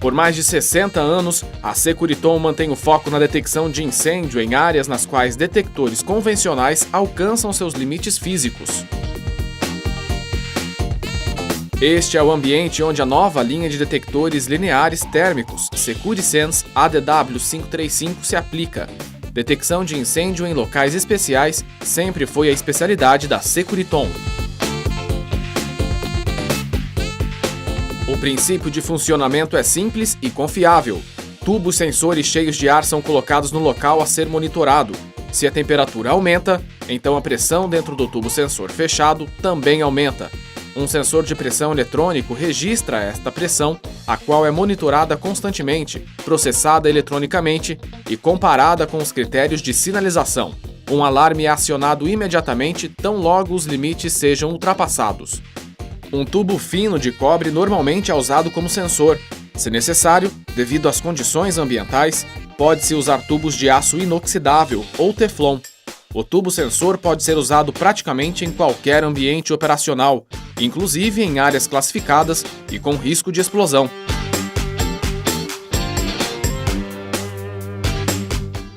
Por mais de 60 anos, a Securiton mantém o foco na detecção de incêndio em áreas nas quais detectores convencionais alcançam seus limites físicos. Este é o ambiente onde a nova linha de detectores lineares térmicos Securisense ADW535 se aplica. Detecção de incêndio em locais especiais sempre foi a especialidade da Securiton. O princípio de funcionamento é simples e confiável. Tubos sensores cheios de ar são colocados no local a ser monitorado. Se a temperatura aumenta, então a pressão dentro do tubo sensor fechado também aumenta. Um sensor de pressão eletrônico registra esta pressão, a qual é monitorada constantemente, processada eletronicamente e comparada com os critérios de sinalização. Um alarme é acionado imediatamente tão logo os limites sejam ultrapassados. Um tubo fino de cobre normalmente é usado como sensor. Se necessário, devido às condições ambientais, pode-se usar tubos de aço inoxidável ou teflon. O tubo sensor pode ser usado praticamente em qualquer ambiente operacional, inclusive em áreas classificadas e com risco de explosão.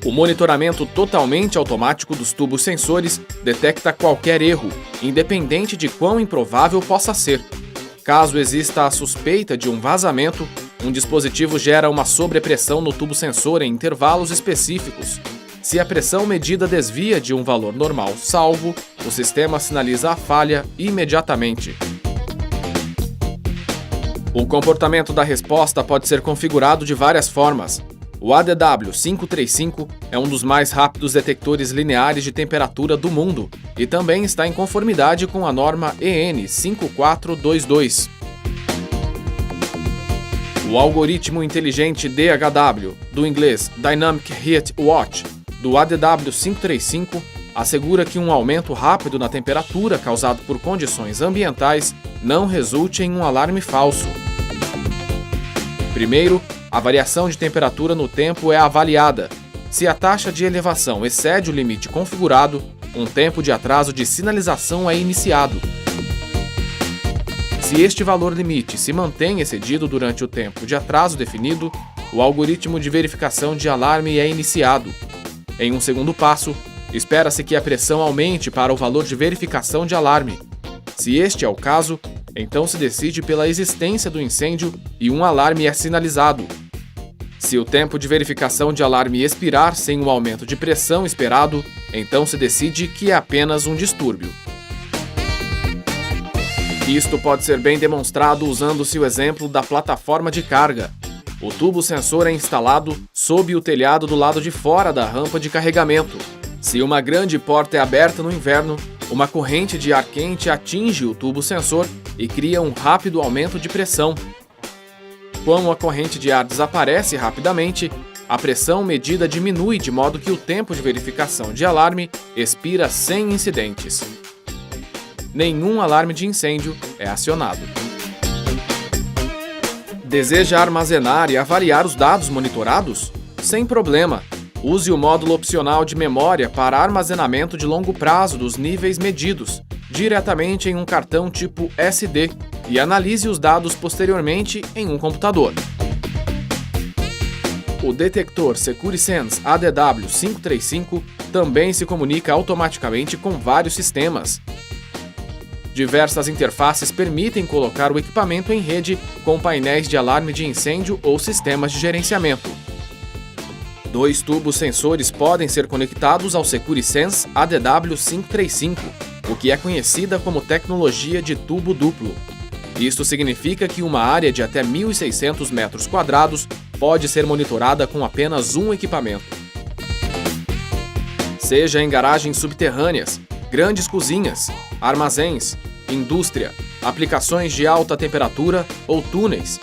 O monitoramento totalmente automático dos tubos sensores detecta qualquer erro, independente de quão improvável possa ser. Caso exista a suspeita de um vazamento, um dispositivo gera uma sobrepressão no tubo sensor em intervalos específicos. Se a pressão medida desvia de um valor normal salvo, o sistema sinaliza a falha imediatamente. O comportamento da resposta pode ser configurado de várias formas. O ADW535 é um dos mais rápidos detectores lineares de temperatura do mundo e também está em conformidade com a norma EN 5422. O algoritmo inteligente DHW, do inglês Dynamic Heat Watch, do ADW535, assegura que um aumento rápido na temperatura causado por condições ambientais não resulte em um alarme falso. Primeiro, a variação de temperatura no tempo é avaliada. Se a taxa de elevação excede o limite configurado, um tempo de atraso de sinalização é iniciado. Se este valor limite se mantém excedido durante o tempo de atraso definido, o algoritmo de verificação de alarme é iniciado. Em um segundo passo, espera-se que a pressão aumente para o valor de verificação de alarme. Se este é o caso, então se decide pela existência do incêndio e um alarme é sinalizado. Se o tempo de verificação de alarme expirar sem o aumento de pressão esperado, então se decide que é apenas um distúrbio. Isto pode ser bem demonstrado usando-se o exemplo da plataforma de carga. O tubo sensor é instalado sob o telhado do lado de fora da rampa de carregamento. Se uma grande porta é aberta no inverno, uma corrente de ar quente atinge o tubo sensor e cria um rápido aumento de pressão. Quando a corrente de ar desaparece rapidamente, a pressão medida diminui de modo que o tempo de verificação de alarme expira sem incidentes. Nenhum alarme de incêndio é acionado. Deseja armazenar e avaliar os dados monitorados? Sem problema. Use o módulo opcional de memória para armazenamento de longo prazo dos níveis medidos, diretamente em um cartão tipo SD, e analise os dados posteriormente em um computador. O detector Securisense ADW535 também se comunica automaticamente com vários sistemas. Diversas interfaces permitem colocar o equipamento em rede com painéis de alarme de incêndio ou sistemas de gerenciamento. 2 tubos sensores podem ser conectados ao Securisense ADW535, o que é conhecida como tecnologia de tubo duplo. Isto significa que uma área de até 1.600 metros quadrados pode ser monitorada com apenas um equipamento. Seja em garagens subterrâneas, grandes cozinhas, armazéns, indústria, aplicações de alta temperatura ou túneis,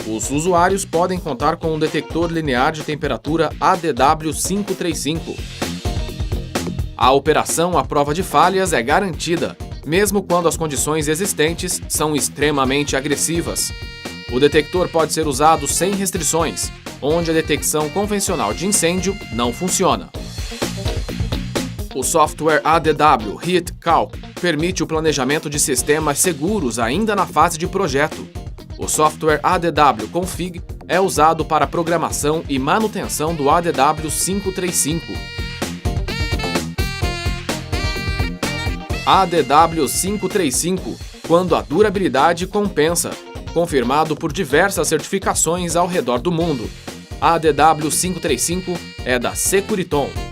os usuários podem contar com um detector linear de temperatura ADW535. A operação à prova de falhas é garantida, mesmo quando as condições existentes são extremamente agressivas. O detector pode ser usado sem restrições, onde a detecção convencional de incêndio não funciona. O software ADW Heat Calc permite o planejamento de sistemas seguros ainda na fase de projeto. O software ADW Config é usado para a programação e manutenção do ADW 535. ADW 535, quando a durabilidade compensa, confirmado por diversas certificações ao redor do mundo. ADW 535 é da Securiton.